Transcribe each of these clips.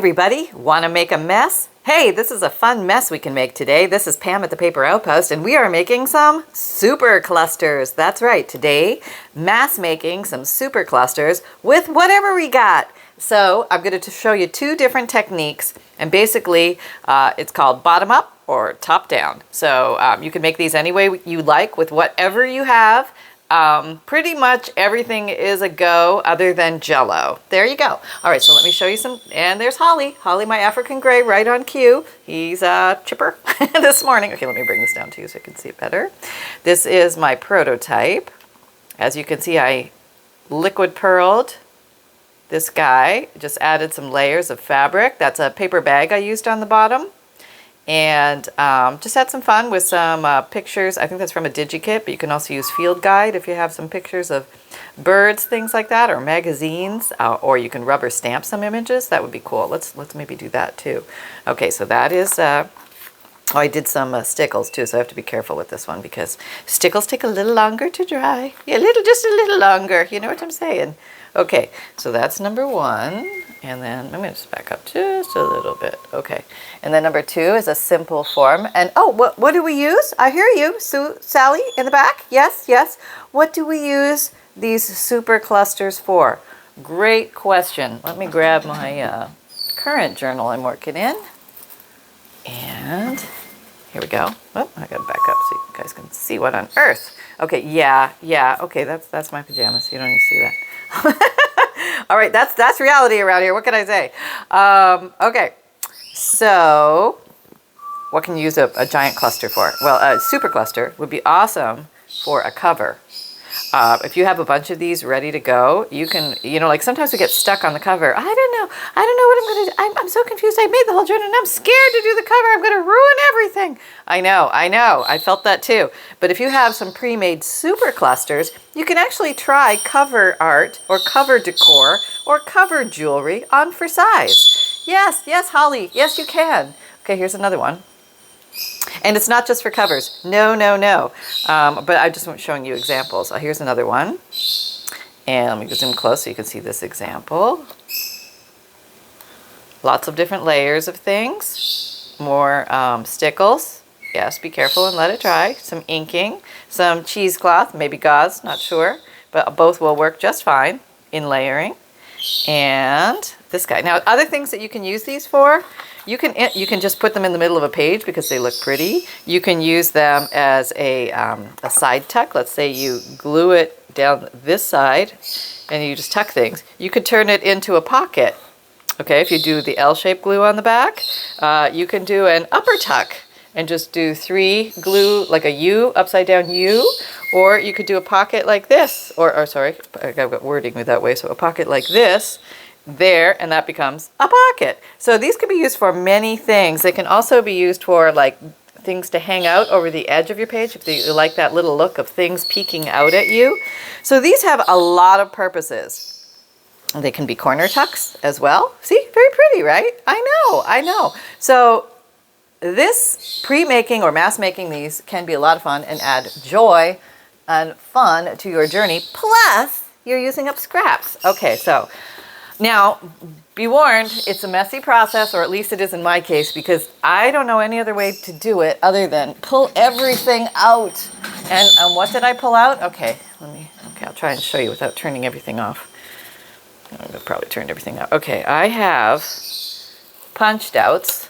everybody, want to make a mess? Hey, this is a fun mess we can make today. This is Pam at the Paper Outpost, and we are making some super clusters. That's right, today, mass making some super clusters with whatever we got. So I'm going to show you two different techniques, and basically it's called bottom up or top down. So you can make these any way you like with whatever you have. Pretty much everything is a go other than Jello. There you go. All right, so let me show you some, and there's Holly. Holly, my African gray, right on cue. He's chipper this morning. Okay, let me bring this down to you so you can see it better. This is my prototype. As you can see, I liquid pearled this guy, just added some layers of fabric. That's a paper bag I used on the bottom. And just had some fun with some pictures. I think that's from a Digikit, but you can also use Field Guide if you have some pictures of birds, things like that, or magazines, or you can rubber stamp some images. That would be cool. Let's maybe do that too. Okay, so that is, oh, I did some stickles too, so I have to be careful with this one because stickles take a little longer to dry. Yeah, just a little longer. You know what I'm saying? Okay, so that's number one. And then I'm going to just back up just a little bit. Okay. And then number two is a simple form. And oh, what do we use? I hear you, Sally, in the back. Yes, yes. What do we use these super clusters for? Great question. Let me grab my current journal I'm working in. And here we go. Oh, I got to back up so you guys can see what on earth. Okay, yeah. Okay, that's my pajamas. You don't need to see that. All right, that's reality around here. What can I say? Okay, so what can you use a giant cluster for? Well, a super cluster would be awesome for a cover. If you have a bunch of these ready to go, you can, like sometimes we get stuck on the cover. I don't know what I'm going to do. I'm so confused. I made the whole journal and I'm scared to do the cover. I'm going to ruin everything. I know. I felt that too. But if you have some pre-made super clusters, you can actually try cover art or cover decor or cover jewelry on for size. Yes, Holly. Yes, you can. Okay, here's another one. And it's not just for covers. No. But I'm just showing you examples. Here's another one. And let me zoom close so you can see this example. Lots of different layers of things. More stickles. Yes, be careful and let it dry. Some inking. Some cheesecloth, maybe gauze, not sure. But both will work just fine in layering. And this guy. Now, other things that you can use these for, you can just put them in the middle of a page because they look pretty. You can use them as a side tuck. Let's say you glue it down this side and you just tuck things. You could turn it into a pocket. Okay, if you do the L-shaped glue on the back, you can do an upper tuck and just do 3 glue, like a U, upside down U, or you could do a pocket like this, or sorry, I've got wording that way, so a pocket like this, there, and that becomes a pocket. So these can be used for many things. They can also be used for like things to hang out over the edge of your page if you like that little look of things peeking out at you. So these have a lot of purposes. They can be corner tucks as well. See, very pretty, right? I know. So this pre-making or mass making these can be a lot of fun and add joy and fun to your journey. Plus, you're using up scraps. Okay, so now, be warned, it's a messy process, or at least it is in my case, because I don't know any other way to do it other than pull everything out. And what did I pull out? Okay, I'll try and show you without turning everything off. I've probably turned everything out. Okay, I have punched outs,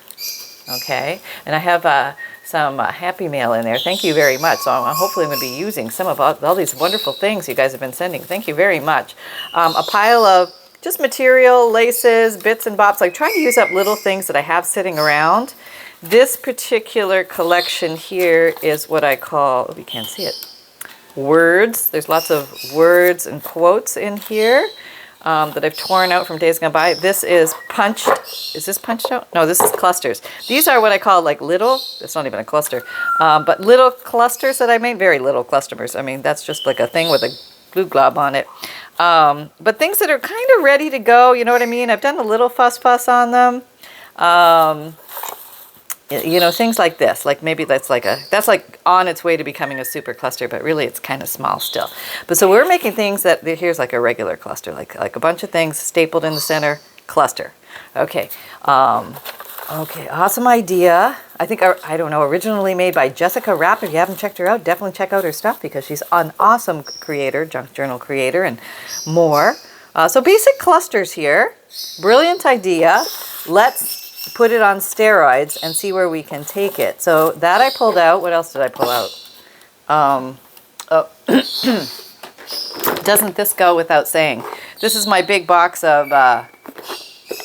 okay, and I have some Happy Mail in there. Thank you very much. So hopefully I'm going to be using some of all these wonderful things you guys have been sending. Thank you very much. A pile of just material, laces, bits and bobs. Like trying to use up little things that I have sitting around. This particular collection here is what I call, oh, you can't see it, words. There's lots of words and quotes in here that I've torn out from days gone by. This is punched. Is this punched out? No, this is clusters. These are what I call like little, it's not even a cluster, but little clusters that I made. Very little clusters. I mean, that's just like a thing with a glue glob on it. But things that are kind of ready to go, you know what I mean? I've done a little fuss on them. Things like this, like maybe that's like on its way to becoming a super cluster, but really it's kind of small still. But so we're making things that, here's like a regular cluster, like a bunch of things stapled in the center, cluster. Okay. Okay, awesome idea. I think, I don't know, originally made by Jessica Rapp. If you haven't checked her out, definitely check out her stuff because she's an awesome creator, junk journal creator, and more. So basic clusters here. Brilliant idea. Let's put it on steroids and see where we can take it. So that I pulled out. What else did I pull out? Doesn't this go without saying? This is my big box of,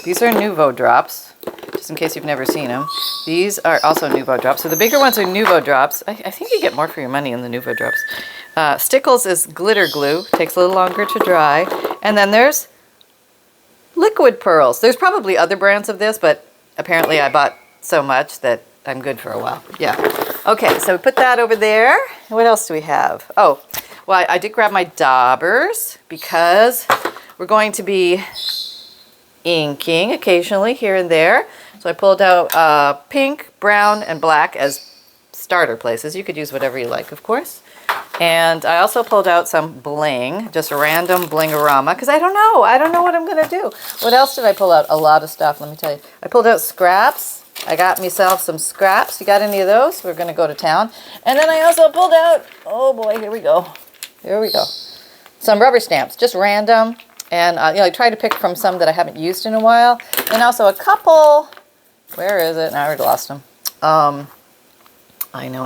these are Nuvo drops. Just in case you've never seen them. These are also Nuvo drops. So the bigger ones are Nuvo drops. I think you get more for your money in the Nuvo drops. Stickles is glitter glue. Takes a little longer to dry. And then there's liquid pearls. There's probably other brands of this, but apparently I bought so much that I'm good for a while. Yeah. Okay, so we put that over there. What else do we have? Oh, well, I did grab my daubers because we're going to be inking occasionally here and there. So I pulled out pink, brown, and black as starter places. You could use whatever you like, of course. And I also pulled out some bling, just random bling-orama, because I don't know what I'm going to do. What else did I pull out? A lot of stuff, let me tell you. I pulled out scraps. I got myself some scraps. You got any of those? We're going to go to town. And then I also pulled out, oh boy, here we go. Here we go. Some rubber stamps, just random. And you know, I tried to pick from some that I haven't used in a while. And also a couple, where is it? Now I already lost them. I know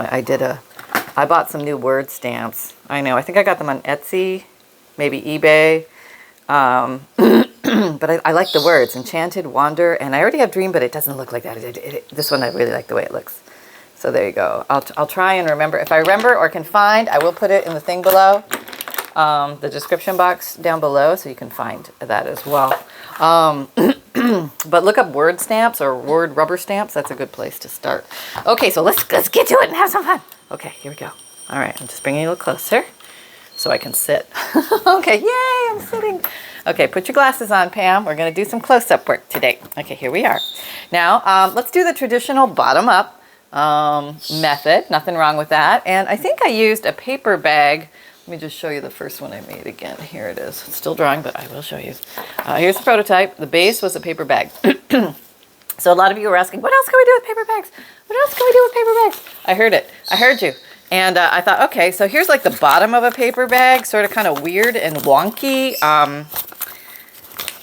I bought some new word stamps. I know, I think I got them on Etsy, maybe eBay. But I like the words, Enchanted, Wander, and I already have Dream, but it doesn't look like that. This one I really like the way it looks. So there you go. I'll try and remember. If I remember or can find, I will put it in the thing below. The description box down below, so you can find that as well. But look up word stamps or word rubber stamps. That's a good place to start. Okay, so let's get to it and have some fun. Okay, here we go. All right, I'm just bringing it a little closer so I can sit. Okay, yay, I'm sitting. Okay, put your glasses on, Pam. We're going to do some close-up work today. Okay, here we are. Now, let's do the traditional bottom-up method. Nothing wrong with that. And I think I used a paper bag. Let me just show you the first one I made again. Here it is. It's still drawing, but I will show you. Here's the prototype. The base was a paper bag. So a lot of you were asking, what else can we do with paper bags? What else can we do with paper bags? I heard it. I heard you. And I thought, okay, so here's like the bottom of a paper bag, sort of kind of weird and wonky.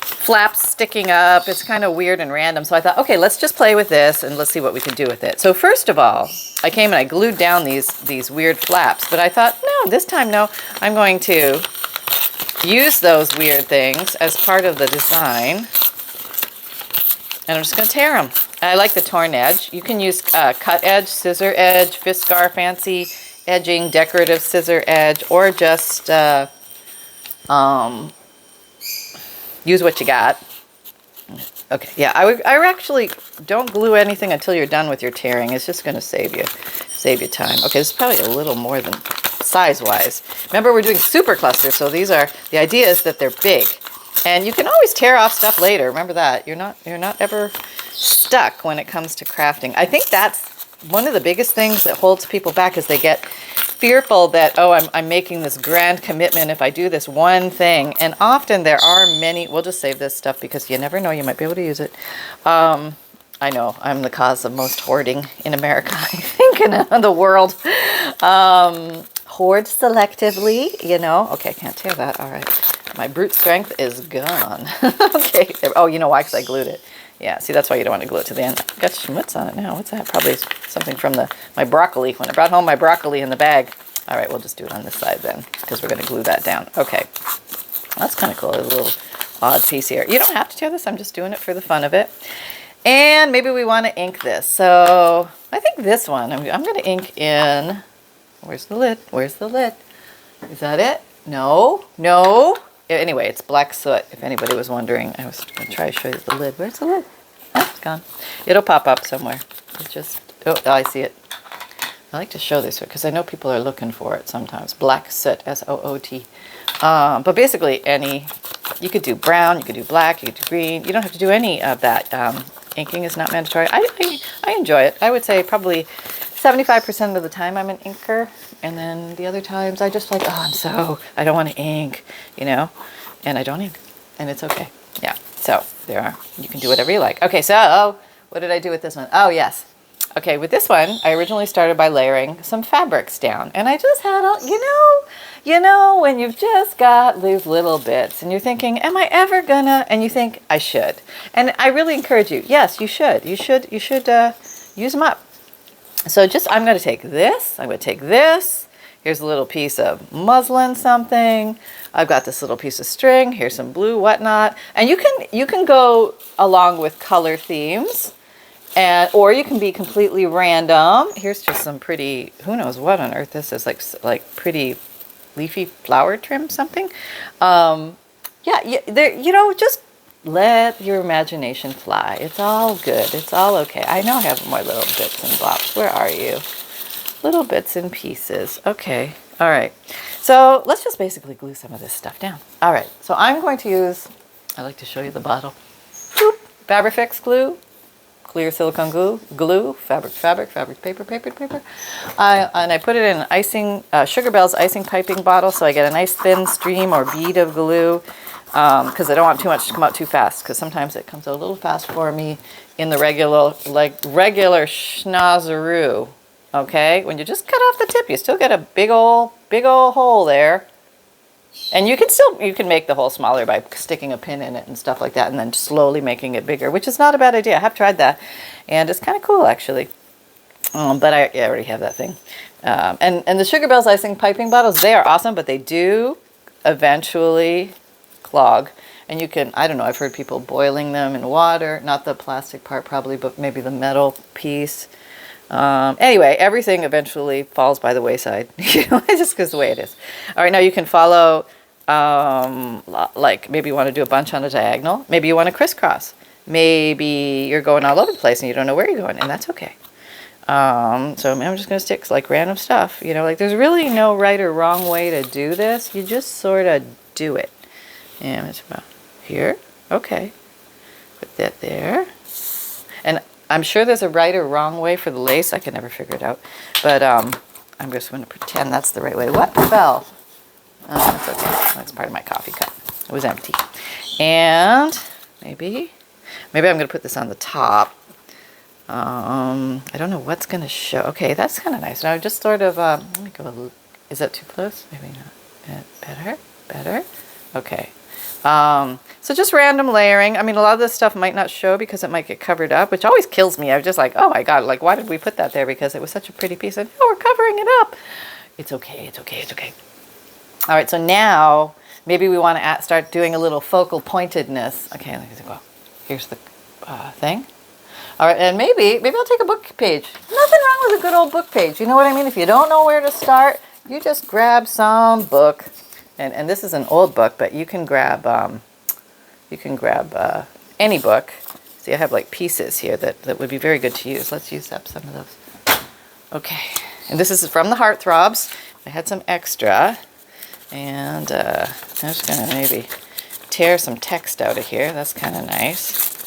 Flaps sticking up. It's kind of weird and random. So I thought, okay, let's just play with this and let's see what we can do with it. So first of all, I came and I glued down these weird flaps, but I thought, no, this time, no, I'm going to use those weird things as part of the design. And I'm just going to tear them. I like the torn edge. You can use cut edge, scissor edge, Fiskar fancy edging, decorative scissor edge, or just use what you got. Okay, yeah, I actually don't glue anything until you're done with your tearing. It's just going to save you time. Okay, this is probably a little more than size-wise. Remember, we're doing super clusters, so the idea is that they're big. And you can always tear off stuff later. Remember that. You're not ever stuck when it comes to crafting. I think that's one of the biggest things that holds people back is they get fearful that, oh, I'm making this grand commitment if I do this one thing. And often there are many, we'll just save this stuff because you never know, you might be able to use it. I know, I'm the cause of most hoarding in America, I think, in the world. Hoard selectively, you know. Okay, I can't tear that, all right. My brute strength is gone. Okay, oh, you know why, because I glued it. Yeah, see, that's why you don't want to glue it to the end. Got schmutz on it now. What's that? Probably something from my broccoli. When I brought home my broccoli in the bag. All right, we'll just do it on this side then, because we're going to glue that down. Okay, that's kind of cool. There's a little odd piece here. You don't have to tear this. I'm just doing it for the fun of it. And maybe we want to ink this. So I think this one, I'm going to ink in, where's the lid? Where's the lid? Is that it? No, no. Anyway, it's black soot, if anybody was wondering. I was going to try to show you the lid. Where's the lid? Oh, it's gone. It'll pop up somewhere. It's just, oh, I see it. I like to show this because I know people are looking for it sometimes. Black soot, S-O-O-T. But basically, you could do brown, you could do black, you could do green. You don't have to do any of that. Inking is not mandatory. I enjoy it. I would say probably 75% of the time I'm an inker. And then the other times I just like, oh, I don't want to ink, you know, and I don't ink, and it's okay. Yeah. So there are, you can do whatever you like. Okay, so what did I do with this one? Oh, yes. Okay, with this one, I originally started by layering some fabrics down. And I just had, you know, when you've just got these little bits and you're thinking, am I ever gonna? And you think, I should. And I really encourage you, yes, you should. You should use them up. So I'm going to take this. I'm going to take this. Here's a little piece of muslin something. I've got this little piece of string. Here's some blue whatnot. And you can go along with color themes, or you can be completely random. Here's just some pretty, who knows what on earth this is, like pretty leafy flower trim something. Just let your imagination fly. It's all good. It's all okay. I know I have more little bits and bobs. Where are you? Little bits and pieces. Okay. All right. So let's just basically glue some of this stuff down. All right. So I'm going to use, I like to show you the bottle. Boop. Fabrifix glue, clear silicone glue, fabric, paper. And I put it in an icing, Sugar Bell's icing piping bottle, so I get a nice thin stream or bead of glue, because I don't want too much to come out too fast, because sometimes it comes out a little fast for me in the regular schnozeroo. Okay, when you just cut off the tip, you still get a big old hole there. And you can make the hole smaller by sticking a pin in it and stuff like that, and then slowly making it bigger, which is not a bad idea. I have tried that, and it's kind of cool actually. But I already have that thing. And the Sugar Bell's icing piping bottles, they are awesome, but they do eventually clog. And you can, I don't know, I've heard people boiling them in water, not the plastic part probably, but maybe the metal piece. Anyway, everything eventually falls by the wayside. It just goes the way it is. All right, now you can follow, like maybe you want to do a bunch on a diagonal. Maybe you want to crisscross. Maybe you're going all over the place and you don't know where you're going, and that's okay. So I'm just going to stick like random stuff. Like there's really no right or wrong way to do this. You just sort of do it. And it's about here. Okay. Put that there. And I'm sure there's a right or wrong way for the lace. I can never figure it out. But I'm just going to pretend that's the right way. What fell? Oh, that's okay. That's part of my coffee cup. It was empty. And maybe I'm going to put this on the top. I don't know what's going to show. Okay, that's kind of nice. Now just sort of, let me go, is that too close? Maybe not. Better. Okay. So just random layering. I mean, a lot of this stuff might not show because it might get covered up, which always kills me. I'm just like, oh my God, like why did we put that there? Because it was such a pretty piece. And we're covering it up. It's okay. All right, so now maybe we want to start doing a little focal pointedness. Okay, let me go. Here's the thing. All right, and maybe I'll take a book page. Nothing wrong with a good old book page. You know what I mean? If you don't know where to start, you just grab some book. And this is an old book, but you can grab any book. See, I have like pieces here that would be very good to use. Let's use up some of those. Okay, and this is from the Heartthrobs. I had some extra, and I'm just gonna maybe tear some text out of here. That's kind of nice.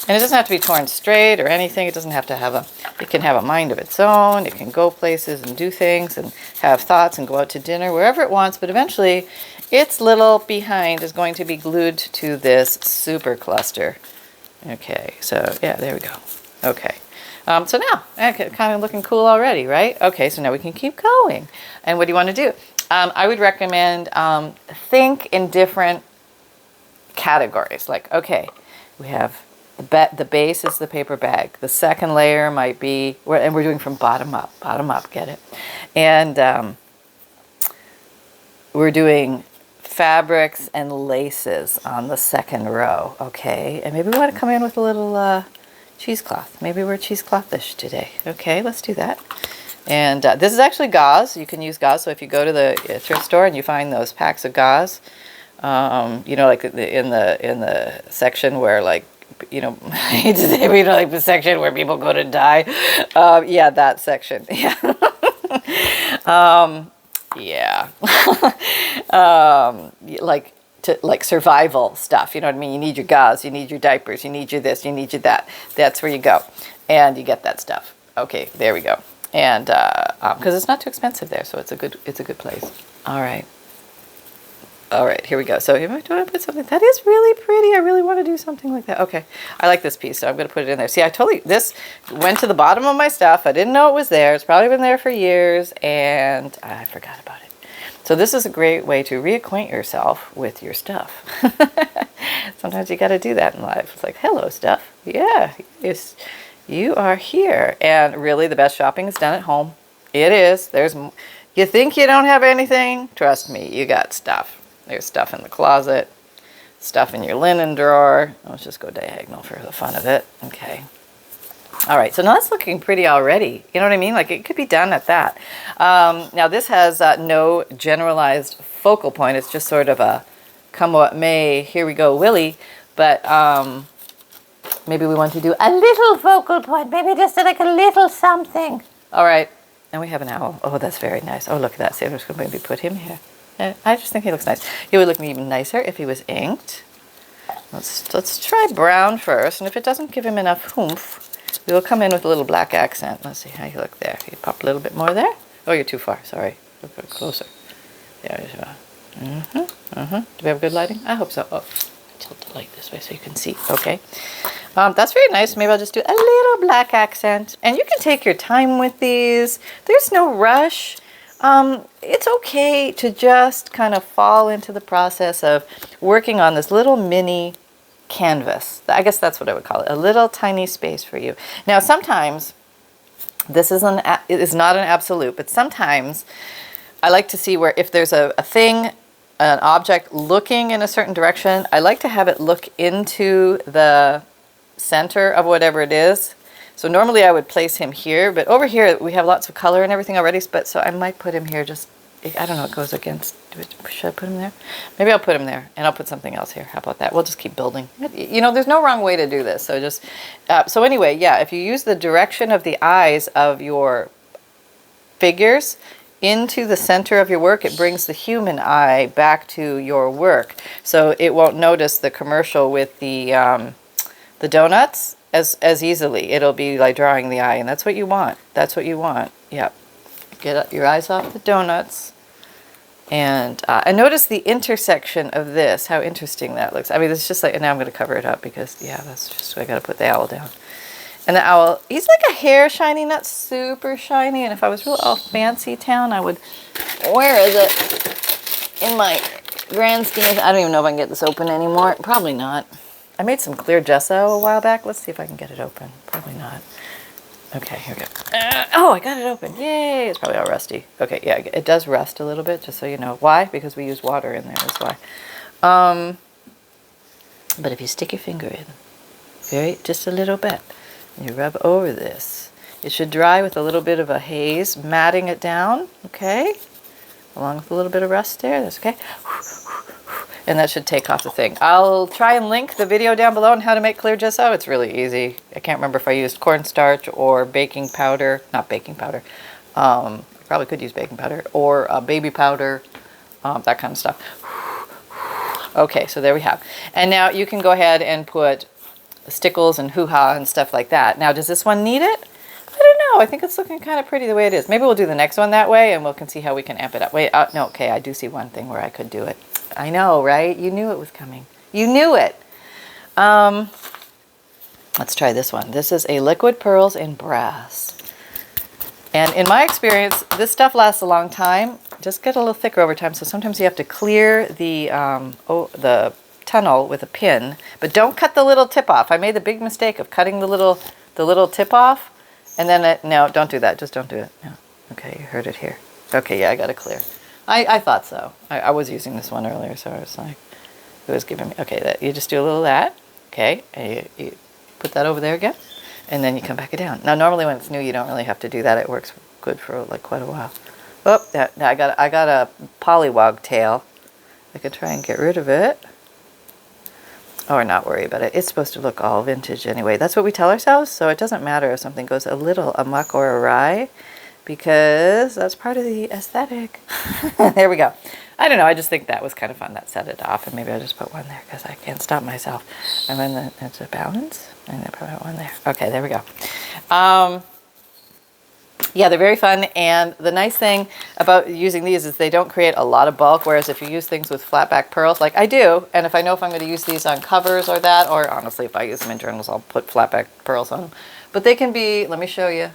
And it doesn't have to be torn straight or anything. It doesn't have to it can have a mind of its own. It can go places and do things and have thoughts and go out to dinner, wherever it wants. But eventually, its little behind is going to be glued to this super cluster. Okay, so yeah, there we go. Okay, so now, kind of looking cool already, right? Okay, so now we can keep going. And what do you want to do? I would recommend think in different categories. Like, okay, we have the base is the paper bag. The second layer might be, and we're doing from bottom up, get it? And we're doing fabrics and laces on the second row, okay? And maybe we want to come in with a little cheesecloth. Maybe we're cheeseclothish today. Okay, let's do that. And this is actually gauze. You can use gauze. So if you go to the thrift store and you find those packs of gauze, like in the section where like, I hate to say, like the section where people go to die. Yeah, that section. Yeah. Yeah. like survival stuff. You know what I mean? You need your gauze, you need your diapers, you need your this, you need your that. That's where you go, and you get that stuff. Okay, there we go. And because it's not too expensive there, so it's a good place. All right. All right, here we go. So do I want to put something? That is really pretty. I really want to do something like that. Okay, I like this piece, so I'm going to put it in there. See, this went to the bottom of my stuff. I didn't know it was there. It's probably been there for years, and I forgot about it. So this is a great way to reacquaint yourself with your stuff. Sometimes you got to do that in life. It's like, hello, stuff. Yeah, you are here. And really, the best shopping is done at home. It is. You think you don't have anything? Trust me, you got stuff. There's stuff in the closet, stuff in your linen drawer. Let's just go diagonal for the fun of it. Okay. All right, so now that's looking pretty already. You know what I mean? Like it could be done at that. Now this has no generalized focal point. It's just sort of a come what may, here we go, Willie. But maybe we want to do a little focal point. Maybe just like a little something. All right, and we have an owl. Oh, that's very nice. Oh, look at that. See, I'm just going to maybe put him here. I just think he looks nice. He would look even nicer if he was inked. Let's try brown first, and if it doesn't give him enough oomph, we will come in with a little black accent. Let's see how you look there. You pop a little bit more there. Oh, you're too far. Sorry. Look closer. There you go. Do we have good lighting? I hope so. Oh, tilt the light this way so you can see. Okay. That's very nice. Maybe I'll just do a little black accent. And you can take your time with these. There's no rush. It's okay to just kind of fall into the process of working on this little mini canvas. I guess that's what I would call it, a little tiny space for you. Now, sometimes this is it is not an absolute, but sometimes I like to see where if there's a thing, an object looking in a certain direction, I like to have it look into the center of whatever it is. So normally I would place him here, but over here we have lots of color and everything already, but so I might put him here just, I don't know, it goes against, should I put him there? Maybe I'll put him there, and I'll put something else here. How about that? We'll just keep building. You know, there's no wrong way to do this, so just, so anyway, yeah, if you use the direction of the eyes of your figures into the center of your work, it brings the human eye back to your work. So it won't notice the commercial with the donuts as easily. It'll be like drawing the eye, and that's what you want. That's what you want. Yep. Get your eyes off the donuts. And notice the intersection of this, how interesting that looks. I mean, it's just like, and now I'm going to cover it up because, yeah, that's just, I got to put the owl down. And the owl, he's like a hair shiny, not super shiny. And if I was real all fancy town, I would, where is it? In my grand scheme of, I don't even know if I can get this open anymore. Probably not. I made some clear gesso a while back. Let's see if I can get it open. Probably not. Okay, here we go. Oh, I got it open. Yay! It's probably all rusty. Okay, yeah, it does rust a little bit, just so you know. Why? Because we use water in there, that's why. But if you stick your finger in, just a little bit, and you rub over this, it should dry with a little bit of a haze, matting it down, okay? Along with a little bit of rust there, that's okay. And that should take off the thing. I'll try and link the video down below on how to make clear gesso. It's really easy. I can't remember if I used cornstarch or baking powder. Not baking powder. I probably could use baking powder. Or baby powder. That kind of stuff. Okay, so there we have. And now you can go ahead and put stickles and hoo-ha and stuff like that. Now, does this one need it? I don't know. I think it's looking kind of pretty the way it is. Maybe we'll do the next one that way and we can see how we can amp it up. Wait, no, okay, I do see one thing where I could do it. I know, right? You knew it was coming. You knew it. Let's try this one. This is a liquid pearls in brass. And in my experience, this stuff lasts a long time. Just get a little thicker over time. So sometimes you have to clear the tunnel with a pin, but don't cut the little tip off. I made the big mistake of cutting the little tip off, and then no, don't do that. Just don't do it. No. Okay, you heard it here. Okay, yeah, I got to clear. I thought so. I was using this one earlier, so I was like, it was giving me, okay, you just do a little of that, okay, and you put that over there again, and then you come back down. Now, normally when it's new, you don't really have to do that. It works good for like quite a while. Oh, now I got a pollywog tail. I could try and get rid of it, or not worry about it. It's supposed to look all vintage anyway. That's what we tell ourselves, so it doesn't matter if something goes a little amok or awry, because that's part of the aesthetic. There we go. I don't know, I just think that was kind of fun. That set it off, and maybe I'll just put one there because I can't stop myself. And then it's a balance, and then put one there. Okay, there we go. Yeah, they're very fun, and the nice thing about using these is they don't create a lot of bulk, whereas if you use things with flat back pearls, like I do, and if I know if I'm going to use these on covers or that, or honestly if I use them in journals, I'll put flat back pearls on them. But they can be, let me show you,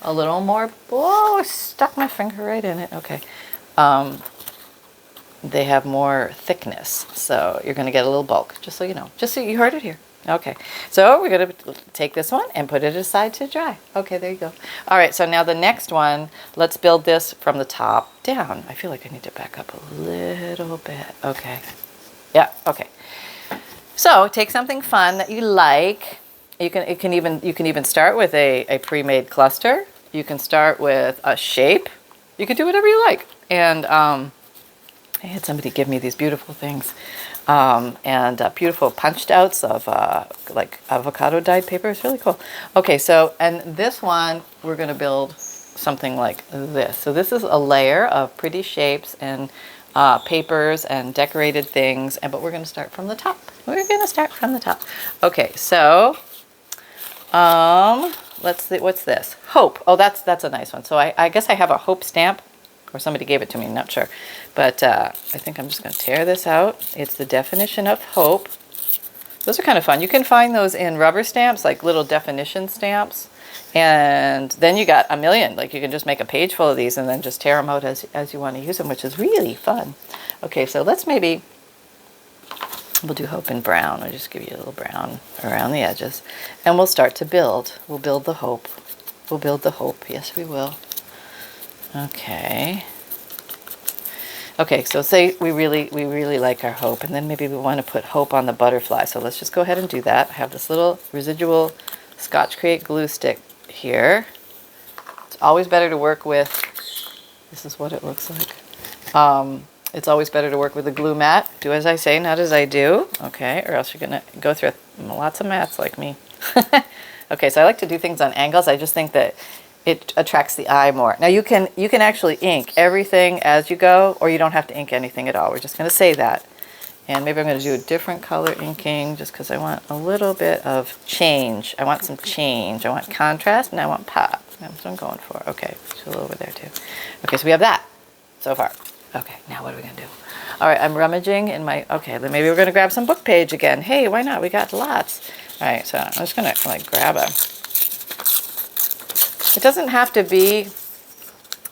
a little more, oh, I stuck my finger right in it, okay. They have more thickness, so you're going to get a little bulk, just so you know, just so you heard it here. Okay, so we're going to take this one and put it aside to dry. Okay, there you go. All right, so now the next one, let's build this from the top down. I feel like I need to back up a little bit. Okay, yeah, okay. So take something fun that you like. You can even start with a pre-made cluster. You can start with a shape. You can do whatever you like. And I had somebody give me these beautiful things. Beautiful punched outs of like avocado dyed paper. It's really cool. Okay, so, and this one, we're going to build something like this. So this is a layer of pretty shapes and papers and decorated things, but we're going to start from the top. We're going to start from the top. Okay, so let's see, what's this? Hope. Oh, that's a nice one. So I guess I have a hope stamp. Or somebody gave it to me, I'm not sure. But I think I'm just going to tear this out. It's the definition of hope. Those are kind of fun. You can find those in rubber stamps, like little definition stamps. And then you got a million. Like you can just make a page full of these and then just tear them out as you want to use them, which is really fun. Okay, so let's maybe, we'll do hope in brown. I'll just give you a little brown around the edges. And we'll start to build. We'll build the hope. We'll build the hope. Yes, we will. Okay. Okay, so say we really like our hope, and then maybe we want to put hope on the butterfly. So let's just go ahead and do that. I have this little residual Scotch Crate glue stick here. It's always better to work with, this is what it looks like. It's always better to work with a glue mat. Do as I say, not as I do. Okay, or else you're going to go through lots of mats like me. Okay, so I like to do things on angles. I just think that it attracts the eye more. Now you can actually ink everything as you go, or you don't have to ink anything at all. We're just going to say that. And maybe I'm going to do a different color inking just because I want a little bit of change. I want some change. I want contrast and I want pop. That's what I'm going for. Okay, so a little over there too. Okay, so we have that so far. Okay, now what are we going to do? All right, I'm rummaging in my, okay, then maybe we're going to grab some book page again. Hey, why not? We got lots. All right, so I'm just going to like grab a, it doesn't have to be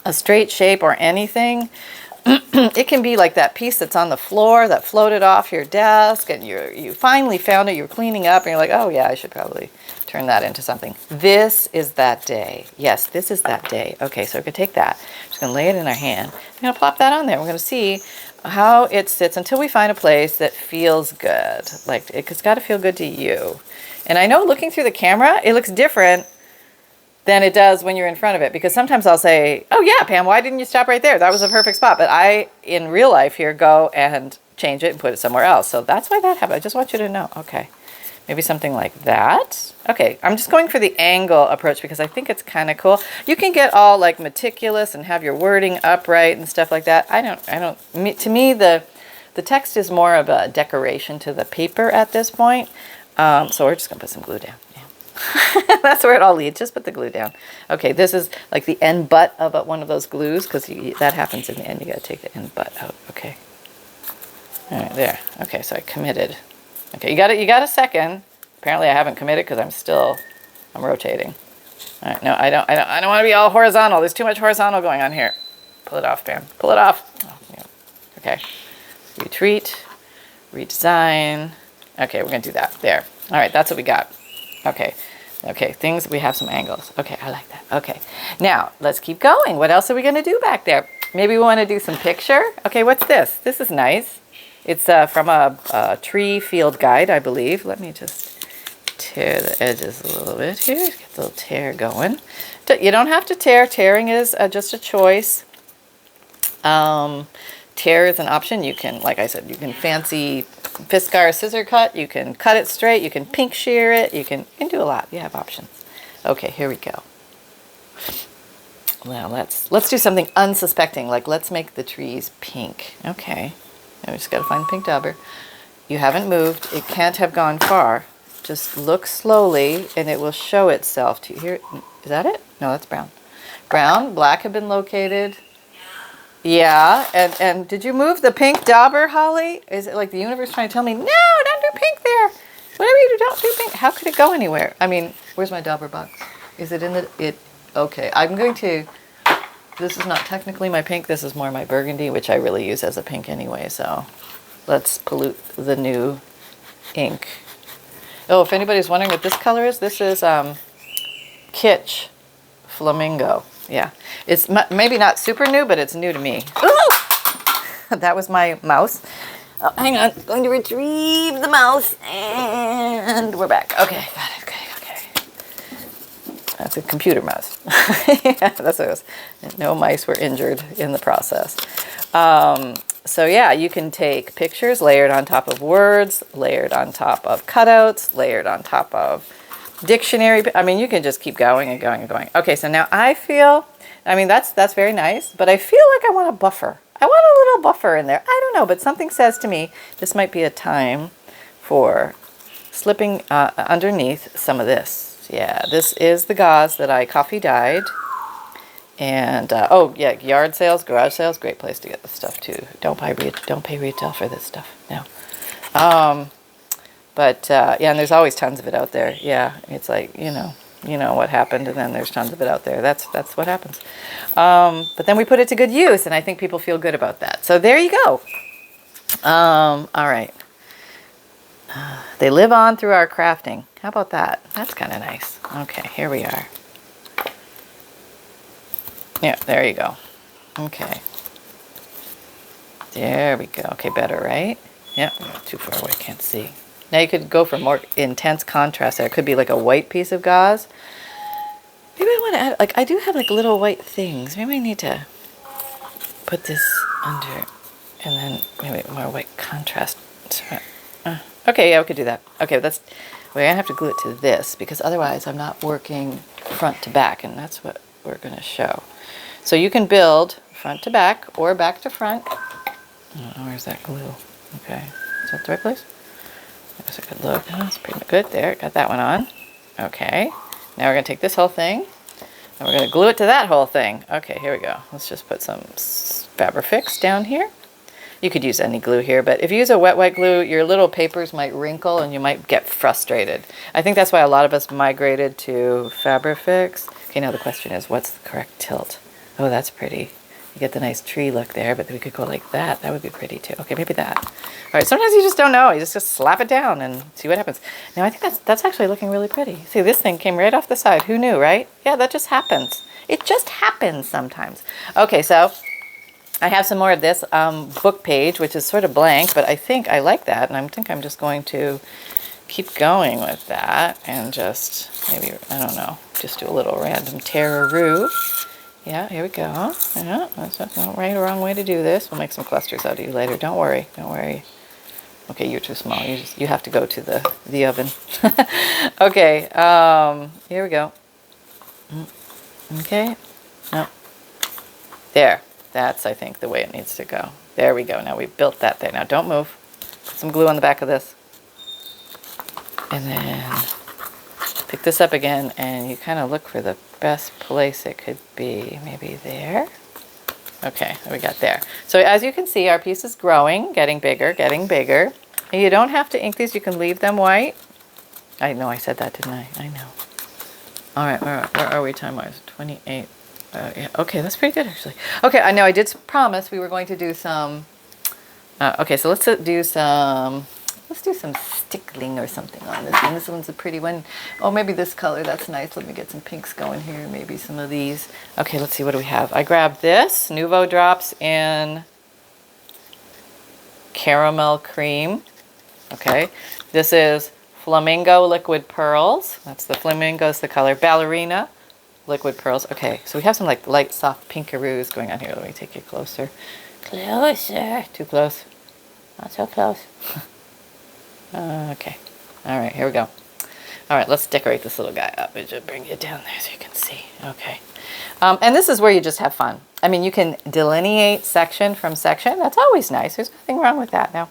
a straight shape or anything. It can be like that piece that's on the floor that floated off your desk and you finally found it, you're cleaning up and you're like, oh yeah, I should probably turn that into something. This is that day. Yes, this is that day. Okay, so we're going to take that. I'm just going to lay it in our hand. I'm going to plop that on there. We're going to see how it sits until we find a place that feels good. Like it's got to feel good to you. And I know looking through the camera, it looks different than it does when you're in front of it. Because sometimes I'll say, oh yeah, Pam, why didn't you stop right there? That was a perfect spot. But I, in real life here, go and change it and put it somewhere else. So that's why that happened. I just want you to know. Okay, maybe something like that. Okay, I'm just going for the angle approach because I think it's kind of cool. You can get all like meticulous and have your wording upright and stuff like that. To me, the text is more of a decoration to the paper at this point. So we're just gonna put some glue down. That's where it all leads. Just put the glue down. Okay, this is like the end butt of one of those glues because that happens in the end. You got to take the end butt out. Okay. All right, there. Okay, so I committed. Okay, you got a second. Apparently, I haven't committed because I'm rotating. All right, no, I don't want to be all horizontal. There's too much horizontal going on here. Pull it off, Pam. Pull it off. Oh, yeah. Okay. Retreat. Redesign. Okay, we're gonna do that. There. All right, that's what we got. Okay, things, we have some angles. Okay, I like that. Okay, now let's keep going. What else are we going to do back there? Maybe we want to do some picture. Okay, what's this? This is nice. It's from a tree field guide, I believe. Let me just tear the edges a little bit here. Get the little tear going. You don't have to tear. Tearing is just a choice. Tear is an option. You can, like I said, you can fancy Fiskar scissor cut, you can cut it straight, you can pink shear it, you can do a lot. You have options. Okay, here we go. Now let's do something unsuspecting, like let's make the trees pink. Okay, now we just got to find the pink dauber. You haven't moved, it can't have gone far. Just look slowly and it will show itself to you. Here, is that it? No, that's brown. Brown, black have been located. Yeah, and did you move the pink dauber, Holly? Is it like the universe trying to tell me, no, don't do pink there. Whatever you do, don't do pink. How could it go anywhere? I mean, where's my dauber box? Is it in the, okay, I'm going to, this is not technically my pink, this is more my burgundy, which I really use as a pink anyway, so let's pollute the new ink. Oh, if anybody's wondering what this color is, this is Kitsch Flamingo. Yeah, it's maybe not super new, but it's new to me. Ooh! That was my mouse. Oh, hang on, going to retrieve the mouse, and we're back. Okay, got it. Okay. That's a computer mouse. Yeah, that's what it was. No mice were injured in the process. So yeah, you can take pictures layered on top of words, layered on top of cutouts, layered on top of dictionary. I mean, you can just keep going and going and going. Okay, so now I feel, I mean, that's very nice, but I feel like I want a buffer. I want a little buffer in there. I don't know, but something says to me this might be a time for slipping underneath some of this. Yeah, this is the gauze that I coffee dyed. And oh yeah, yard sales, garage sales, great place to get this stuff too. Don't pay retail for this stuff. No. But yeah, and there's always tons of it out there. Yeah, it's like, you know what happened, and then there's tons of it out there. That's what happens. But then we put it to good use, and I think people feel good about that. So there you go. All right. They live on through our crafting. How about that? That's kind of nice. Okay, here we are. Yeah, there you go. Okay. There we go. Okay, better, right? Yeah, too far away, can't see. Now you could go for more intense contrast there. It could be like a white piece of gauze. Maybe I want to add, like, I do have like little white things. Maybe I need to put this under and then maybe more white contrast. Okay, yeah, we could do that. Okay, we're going to have to glue it to this because otherwise I'm not working front to back, and that's what we're going to show. So you can build front to back or back to front. Oh, where's that glue? Okay, is that the right place? That's a good look. Oh, that's pretty good. There, got that one on. Okay, now we're going to take this whole thing and we're going to glue it to that whole thing. Okay, here we go. Let's just put some Fabrifix down here. You could use any glue here, but if you use a wet glue, your little papers might wrinkle and you might get frustrated. I think that's why a lot of us migrated to Fabrifix. Okay, now the question is, what's the correct tilt? Oh, that's pretty. You get the nice tree look there, but we could go like that. That would be pretty too. Okay, maybe that. All right, sometimes you just don't know. You just slap it down and see what happens. Now, I think that's actually looking really pretty. See, this thing came right off the side. Who knew, right? Yeah, that just happens. It just happens sometimes. Okay, so I have some more of this book page, which is sort of blank, but I think I like that, and I think I'm just going to keep going with that and just maybe, I don't know, just do a little random terror-roo. Yeah, here we go. Yeah, that's not right or wrong way to do this. We'll make some clusters out of you later. Don't worry. Don't worry. Okay, you're too small. You have to go to the oven. Okay, here we go. Okay. No. There. That's, I think, the way it needs to go. There we go. Now we've built that there. Now don't move. Put some glue on the back of this. And then pick this up again, and you kind of look for the best place it could be. Maybe there. Okay, we got there. So as you can see, our piece is growing, getting bigger, getting bigger. And you don't have to ink these. You can leave them white. I know I said that, didn't I? I know. All right, where are we time-wise? 28. Yeah, okay, that's pretty good, actually. Okay, I know I did promise we were going to do some... okay, so let's do some stickling or something on this one. This one's a pretty one. Oh, maybe this color, that's nice. Let me get some pinks going here. Maybe some of these. Okay, let's see, what do we have? I grabbed this, Nouveau Drops in Caramel Cream. Okay, this is Flamingo Liquid Pearls. That's the Flamingo's the color. Ballerina Liquid Pearls. Okay, so we have some like light, soft pinkaroos going on here. Let me take you closer. Closer. Too close. Not so close. Okay. All right, here we go. All right, let's decorate this little guy up. I'll just bring it down there so you can see. Okay. And this is where you just have fun. I mean, you can delineate section from section. That's always nice. There's nothing wrong with that now.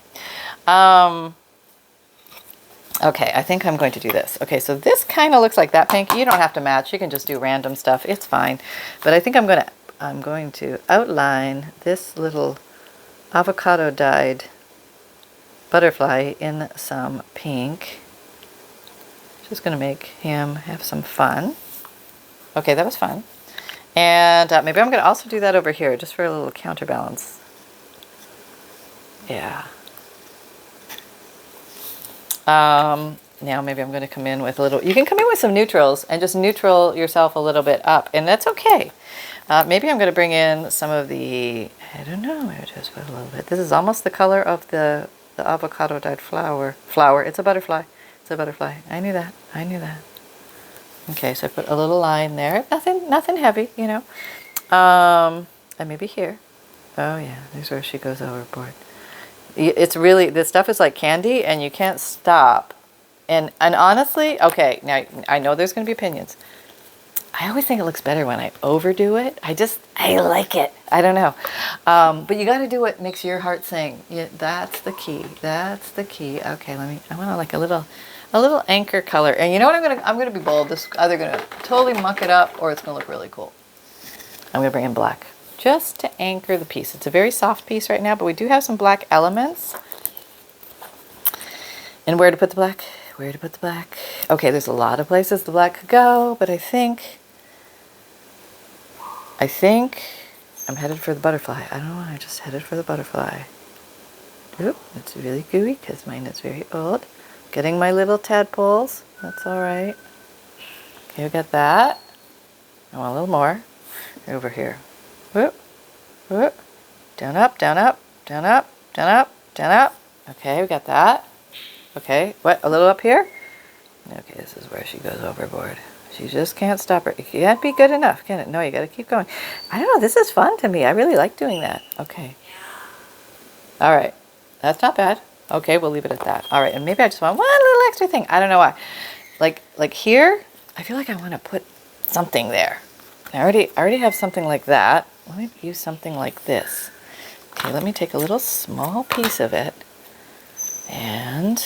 Okay, I think I'm going to do this. Okay, so this kind of looks like that pink. You don't have to match. You can just do random stuff. It's fine. But I think I'm going to outline this little avocado dyed butterfly in some pink. Just going to make him have some fun. Okay, that was fun. And maybe I'm going to also do that over here just for a little counterbalance. Yeah. Now maybe I'm going to come in with a little, you can come in with some neutrals and just neutral yourself a little bit up, and that's okay. Maybe I'm going to bring in some of the, I don't know, maybe just put a little bit. This is almost the color of the avocado dyed flower. It's a butterfly. It's a butterfly. I knew that. I knew that. Okay, so I put a little line there. Nothing heavy, you know. And maybe here. Oh yeah, there's where she goes overboard. It's really, this stuff is like candy and you can't stop. And honestly, okay, now I know there's going to be opinions. I always think it looks better when I overdo it. I like it. I don't know. But you got to do what makes your heart sing. Yeah, that's the key. That's the key. Okay, I want to like a little anchor color. And you know what I'm going to be bold. This is either going to totally muck it up or it's going to look really cool. I'm going to bring in black just to anchor the piece. It's a very soft piece right now, but we do have some black elements. And where to put the black? Where to put the black? Okay, there's a lot of places the black could go, but I think I'm headed for the butterfly. I don't know, I just headed for the butterfly. Oop, it's really gooey because mine is very old. Getting my little tadpoles. That's all right. Okay, we got that. I want a little more. Over here. Whoop, whoop. Down, up, down, up, down, up, down, up, down, up. Okay, we got that. Okay, what, a little up here? Okay, this is where she goes overboard. She just can't stop her. It can't be good enough, can it? No, you got to keep going. I don't know, this is fun to me. I really like doing that. Okay. All right, that's not bad. Okay, we'll leave it at that. All right, and maybe I just want one little extra thing. I don't know why. Like here, I feel like I want to put something there. I already have something like that. Let me use something like this. Okay, let me take a little small piece of it. And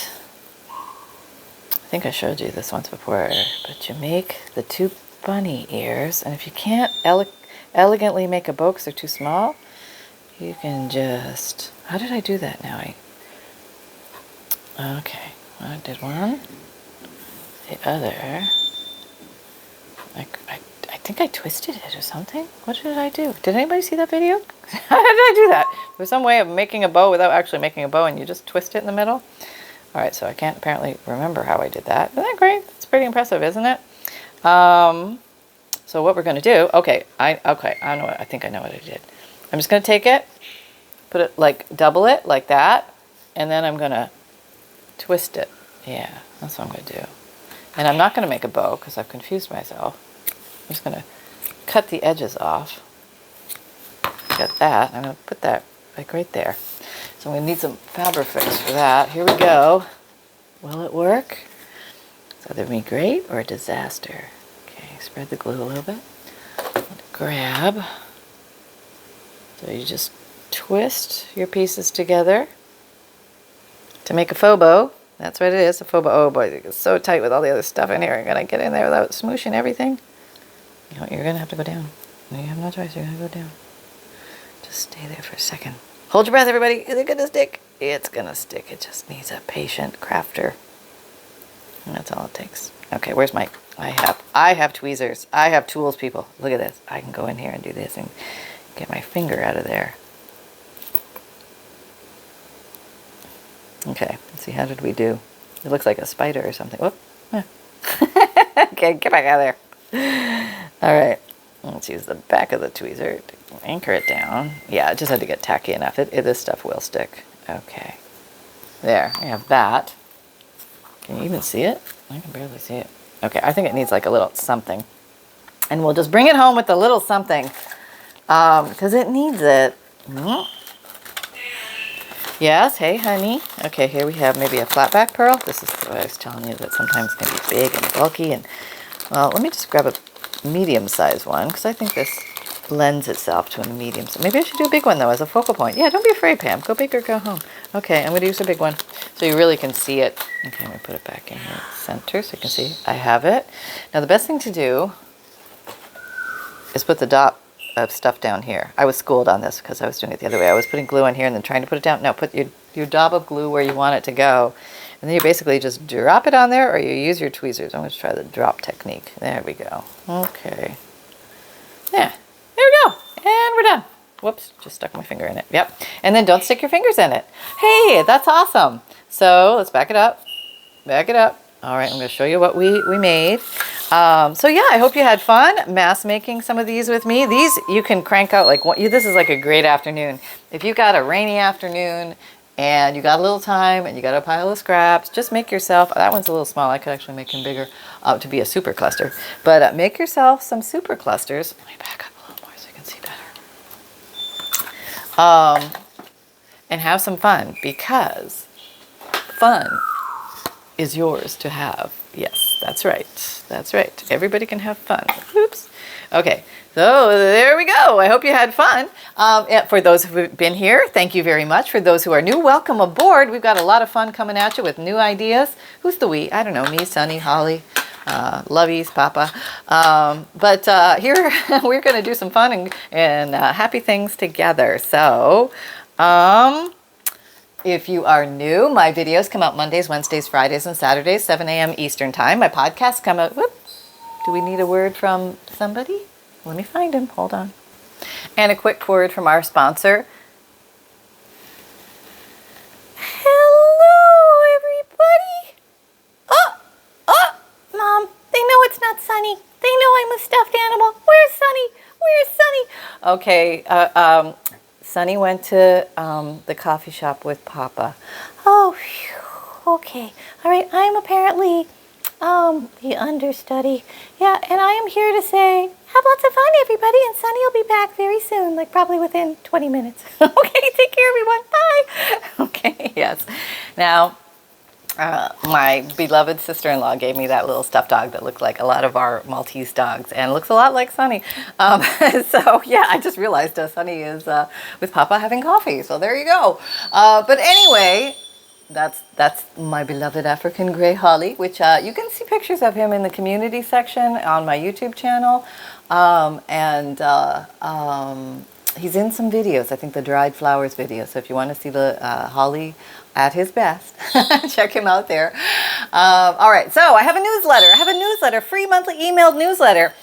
I think I showed you this once before, but you make the two bunny ears, and if you can't elegantly make a bow because they're too small, you can just, how did I do that now? Okay, I did one, the other, I think I twisted it or something. What did I do? Did anybody see that video? How did I do that? There's some way of making a bow without actually making a bow, and you just twist it in the middle. All right, so I can't apparently remember how I did that. Isn't that great? It's pretty impressive, isn't it? So what we're going to do, okay, I know what, I think I know what I did. I'm just going to take it, put it like, double it like that, and then I'm going to twist it. Yeah, that's what I'm going to do. And I'm not going to make a bow because I've confused myself. I'm just going to cut the edges off. Got that. I'm going to put that like right there. So I'm going to need some Fabrifix for that. Here we go. Will it work? It's either be great or a disaster. Okay, spread the glue a little bit. Grab. So you just twist your pieces together to make a faux bow. That's what it is, a faux bow. Oh boy, it's so tight with all the other stuff in here. You're going to get in there without smooshing everything. You know what, you're going to have to go down. No, you have no choice. You're going to go down. Just stay there for a second. Hold your breath, everybody. Is it going to stick? It's going to stick. It just needs a patient crafter. And that's all it takes. Okay, where's my... I have tweezers. I have tools, people. Look at this. I can go in here and do this and get my finger out of there. Okay, let's see. How did we do? It looks like a spider or something. Whoop. Okay, get back out of there. All right. Let's use the back of the tweezer to anchor it down. Yeah, it just had to get tacky enough. This stuff will stick. Okay. There, I have that. Can you even see it? I can barely see it. Okay, I think it needs like a little something. And we'll just bring it home with the little something. Because it needs it. Yes, hey honey. Okay, here we have maybe a flat back pearl. This is what I was telling you, that sometimes it can be big and bulky. And well, let me just grab a medium-sized one because I think this lends itself to a medium. So maybe I should do a big one though as a focal point. Yeah, don't be afraid, Pam. Go big or go home. Okay, I'm going to use a big one. so you really can see it. Okay, let me put it back in here center so you can see I have it. Now the best thing to do is put the dot of stuff down here. I was schooled on this because I was doing it the other way. I was putting glue on here and then trying to put it down. No, put your dab of glue where you want it to go. And then you basically just drop it on there, or you use your tweezers. I'm going to try the drop technique. There we go. Okay. Yeah, there we go. And we're done. Whoops, just stuck my finger in it. Yep. And then don't stick your fingers in it. Hey, that's awesome. So let's back it up. Back it up. All right, I'm going to show you what we made. So yeah, I hope you had fun mass making some of these with me. These you can crank out like this is like a great afternoon. If you've got a rainy afternoon and you got a little time and you got a pile of scraps, just make yourself, that one's a little small. I could actually make him bigger to be a super cluster. But make yourself some super clusters. Let me back up a little more so you can see better. And have some fun, because fun is yours to have. Yes, that's right. That's right. Everybody can have fun. Oops. Okay, so there we go. I hope you had fun. For those who've been here, thank you very much. For those who are new, welcome aboard. We've got a lot of fun coming at you with new ideas. Who's the we? I don't know. Me, Sunny, Holly, Lovies, Papa. But here we're going to do some fun and happy things together. So, if you are new, my videos come out Mondays, Wednesdays, Fridays, and Saturdays, 7 a.m. Eastern Time. My podcasts come out, whoop. Do we need a word from somebody? Let me find him. Hold on. And a quick word from our sponsor. Hello, everybody. Oh, Mom, they know it's not Sunny. They know I'm a stuffed animal. Where's Sunny? Where's Sunny? Okay, Sunny went to the coffee shop with Papa. Oh, phew. Okay. All right, I'm apparently the understudy. Yeah, and I am here to say, have lots of fun, everybody, and Sunny will be back very soon, like probably within 20 minutes. Okay, take care, everyone. Bye. Okay, yes. Now, my beloved sister-in-law gave me that little stuffed dog that looked like a lot of our Maltese dogs and looks a lot like Sunny. So yeah, I just realized Sunny is with Papa having coffee. So there you go. But anyway, that's my beloved African gray Holly, which you can see pictures of him in the community section on my YouTube channel. He's in some videos, I think the dried flowers video. So if you want to see the Holly at his best, check him out there. All right, so I have a newsletter. I have a newsletter, free monthly emailed newsletter.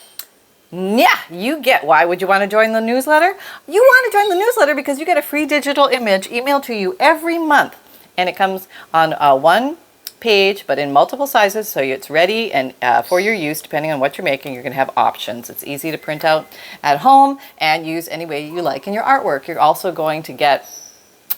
Yeah, you get, why would you want to join the newsletter? You want to join the newsletter because you get a free digital image emailed to you every month. And it comes on one page, but in multiple sizes, so it's ready and for your use. Depending on what you're making, you're going to have options. It's easy to print out at home and use any way you like in your artwork. You're also going to get,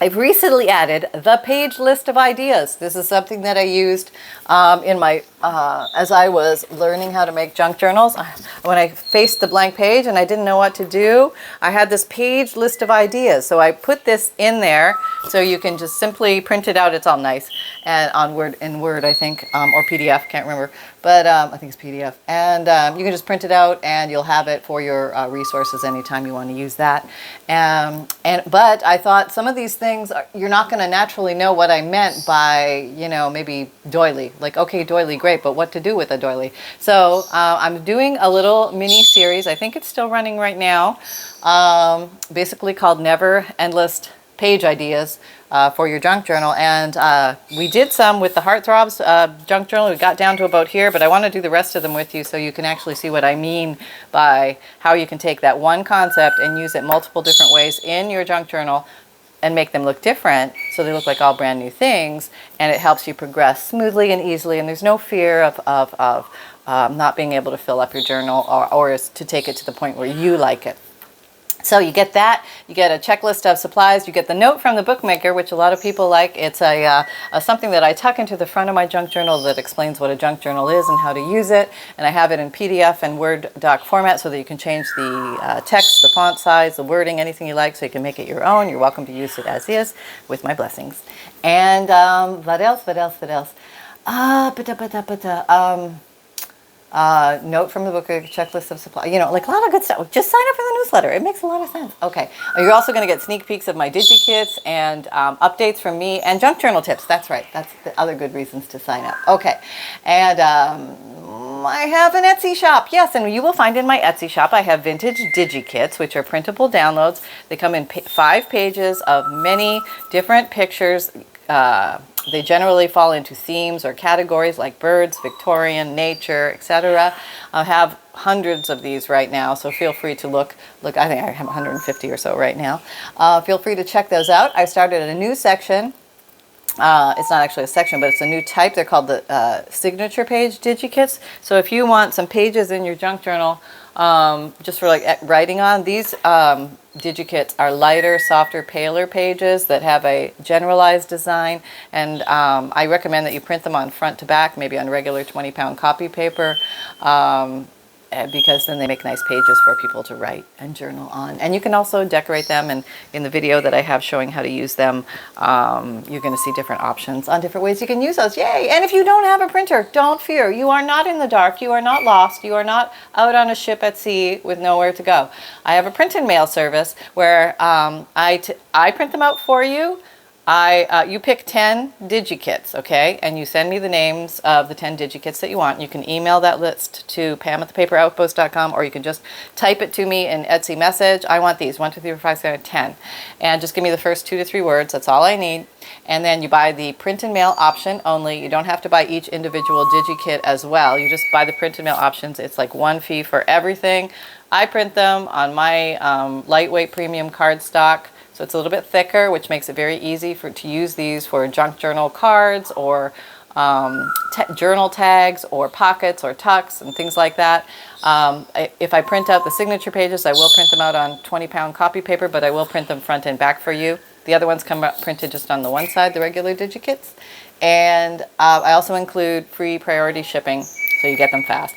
I've recently added the page list of ideas. This is something that I used in my, as I was learning how to make junk journals. When I faced the blank page and I didn't know what to do, I had this page list of ideas. So I put this in there so you can just simply print it out. It's all nice and on Word, I think, or PDF, can't remember. But I think it's PDF. And you can just print it out and you'll have it for your resources anytime you want to use that. But I thought some of these things, you're not going to naturally know what I meant by, you know, maybe doily. Like, okay, doily, great, but what to do with a doily? So I'm doing a little mini series. I think it's still running right now. Basically called Never Endless Page Ideas for your junk journal. And we did some with the Heartthrobs junk journal. We got down to about here, but I want to do the rest of them with you so you can actually see what I mean by how you can take that one concept and use it multiple different ways in your junk journal and make them look different so they look like all brand new things, and it helps you progress smoothly and easily, and there's no fear of not being able to fill up your journal or to take it to the point where you like it. So you get that, you get a checklist of supplies, you get the note from the bookmaker, which a lot of people like. It's a something that I tuck into the front of my junk journal that explains what a junk journal is and how to use it. And I have it in PDF and Word doc format so that you can change the text, the font size, the wording, anything you like, so you can make it your own. You're welcome to use it as is with my blessings. And what else? Note from the book, a checklist of supply, you know, like a lot of good stuff. Just sign up for the newsletter. It makes a lot of sense. Okay. You're also going to get sneak peeks of my Digikits and updates from me and junk journal tips. That's right. That's the other good reasons to sign up. Okay. And I have an Etsy shop. Yes, and you will find in my Etsy shop, I have vintage Digikits, which are printable downloads. They come in 5 pages of many different pictures. They generally fall into themes or categories like birds, Victorian, nature, etc. I have hundreds of these right now, so feel free to look. I think I have 150 or so right now. Feel free to check those out. I started a new section. It's not actually a section, but it's a new type. They're called the signature page Digikits. So if you want some pages in your junk journal, just for like writing on, these Digikits are lighter, softer, paler pages that have a generalized design, and I recommend that you print them on front to back, maybe on regular 20-pound copy paper, because then they make nice pages for people to write and journal on. And you can also decorate them, and in the video that I have showing how to use them, you're going to see different options on different ways you can use those. Yay! And if you don't have a printer, don't fear. You are not in the dark. You are not lost. You are not out on a ship at sea with nowhere to go. I have a print and mail service where I print them out for you. You pick 10 Digikits, okay, and you send me the names of the 10 Digikits that you want. You can email that list to pam@thepaperoutpost.com, or you can just type it to me in Etsy message. I want these, 1, 2, 3, 4, 5, 6, 7, 10. And just give me the first 2 to 3 words. That's all I need. And then you buy the print and mail option only. You don't have to buy each individual Digikit as well. You just buy the print and mail options. It's like one fee for everything. I print them on my lightweight premium cardstock. So it's a little bit thicker, which makes it very easy to use these for junk journal cards or journal tags or pockets or tucks and things like that. If I print out the signature pages, I will print them out on 20-pound copy paper, but I will print them front and back for you. The other ones come out printed just on the one side, the regular Digikits. And I also include free priority shipping, so you get them fast.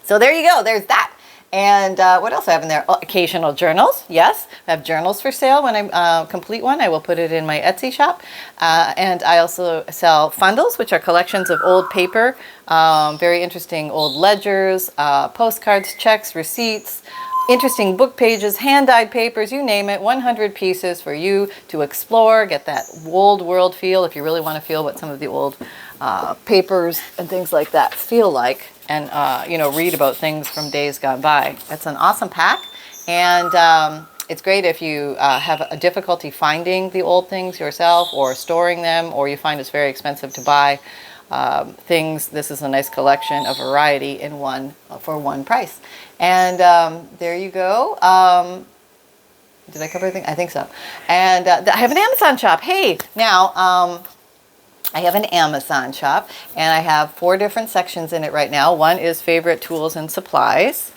So there you go. There's that. And what else I have in there? Oh, occasional journals. Yes, I have journals for sale. When I complete one, I will put it in my Etsy shop. And I also sell FUNDLEs, which are collections of old paper, very interesting old ledgers, postcards, checks, receipts, interesting book pages, hand-dyed papers, you name it, 100 pieces for you to explore, get that old world feel if you really want to feel what some of the old papers and things like that feel like, and read about things from days gone by. It's an awesome pack, and it's great if you have a difficulty finding the old things yourself or storing them, or you find it's very expensive to buy things. This is a nice collection of variety in one for one price. And there you go. Did I cover everything? I think so. And I have an Amazon shop. Hey, now I have an Amazon shop, and I have 4 different sections in it right now. One is favorite tools and supplies,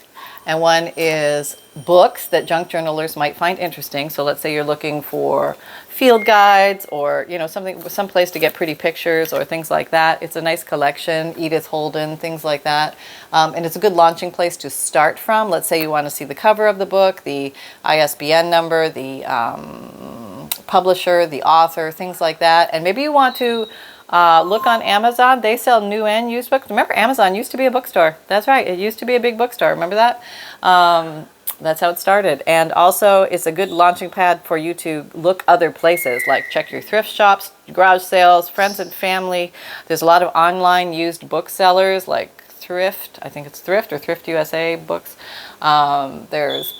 and one is books that junk journalers might find interesting. So let's say you're looking for field guides, or some place to get pretty pictures or things like that. It's a nice collection, Edith Holden, things like that. And it's a good launching place to start from. Let's say you want to see the cover of the book, the ISBN number, the publisher, the author, things like that. And maybe you want to look on Amazon. They sell new and used books. Remember, Amazon used to be a bookstore. That's right. It used to be a big bookstore. Remember that? That's how it started. And also, it's a good launching pad for you to look other places, like check your thrift shops, garage sales, friends and family. There's a lot of online used booksellers like Thrift. I think it's Thrift or Thrift USA books. There's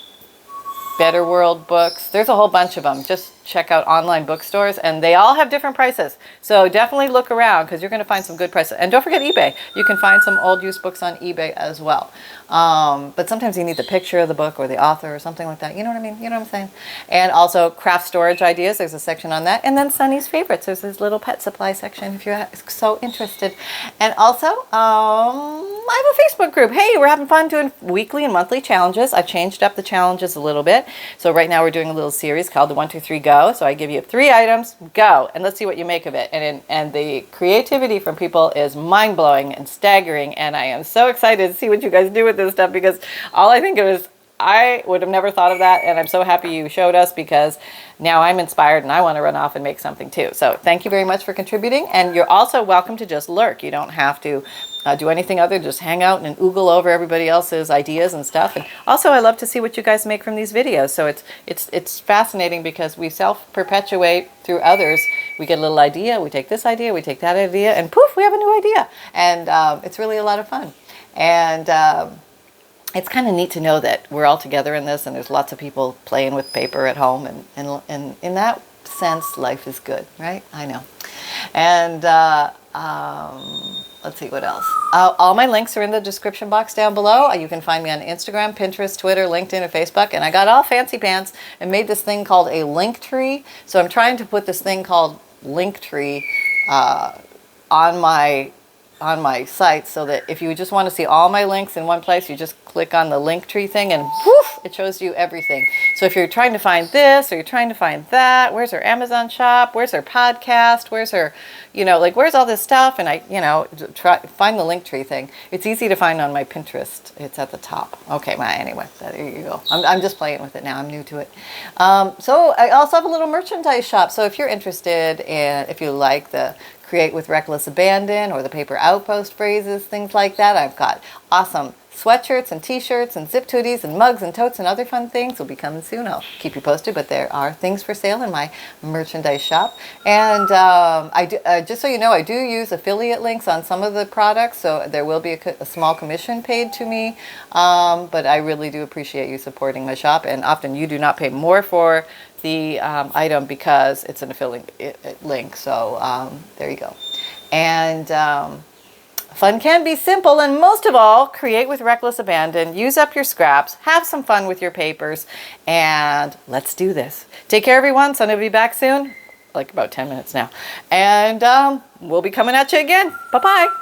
Better World Books. There's a whole bunch of them. Just check out online bookstores, and they all have different prices. So definitely look around, because you're going to find some good prices. And don't forget eBay. You can find some old used books on eBay as well. But sometimes you need the picture of the book or the author or something like that. You know what I mean? You know what I'm saying? And also craft storage ideas. There's a section on that. And then Sunny's favorites. There's this little pet supply section if you're so interested. And also, I have a Facebook group. Hey, we're having fun doing weekly and monthly challenges. I've changed up the challenges a little bit. So right now we're doing a little series called the 1, 2, 3, Go. So I give you 3 items, go, and let's see what you make of it. And the creativity from people is mind-blowing and staggering, and I am so excited to see what you guys do with this stuff, because all I think of is, I would have never thought of that, and I'm so happy you showed us, because now I'm inspired and I want to run off and make something too. So thank you very much for contributing, and you're also welcome to just lurk. You don't have to do anything other than just hang out and oogle over everybody else's ideas and stuff. And also, I love to see what you guys make from these videos. So it's fascinating because we self-perpetuate through others. We get a little idea, we take this idea, we take that idea, and poof, we have a new idea. And it's really a lot of fun. And it's kind of neat to know that we're all together in this, and there's lots of people playing with paper at home. And in that sense, life is good, right? I know. And let's see what else. All my links are in the description box down below. You can find me on Instagram, Pinterest, Twitter, LinkedIn, and Facebook. And I got all fancy pants and made this thing called a link tree. So I'm trying to put this thing called Linktree on my site, so that if you just want to see all my links in one place, you just click on the Linktree thing and woof, it shows you everything. So if you're trying to find this or you're trying to find that, where's her Amazon shop, where's her podcast, where's her, like where's all this stuff, and I, find the Linktree thing. It's easy to find on my Pinterest. It's at the top. Okay, well, anyway, there you go. I'm just playing with it now. I'm new to it. So I also have a little merchandise shop. So if you're interested in, if you like the Create with Reckless Abandon or the Paper Outpost phrases, things like that, I've got awesome sweatshirts and t-shirts and zip hoodies and mugs and totes and other fun things will be coming soon. I'll keep you posted, but there are things for sale in my merchandise shop. And I do, just so you know, I do use affiliate links on some of the products, so there will be a small commission paid to me, but I really do appreciate you supporting my shop, and often you do not pay more for the item because it's an affiliate link. So there you go. And fun can be simple, and most of all, create with reckless abandon. Use up your scraps, have some fun with your papers, and let's do this. Take care, everyone. Sunday will be back soon, like about 10 minutes now. And we'll be coming at you again. Bye-bye.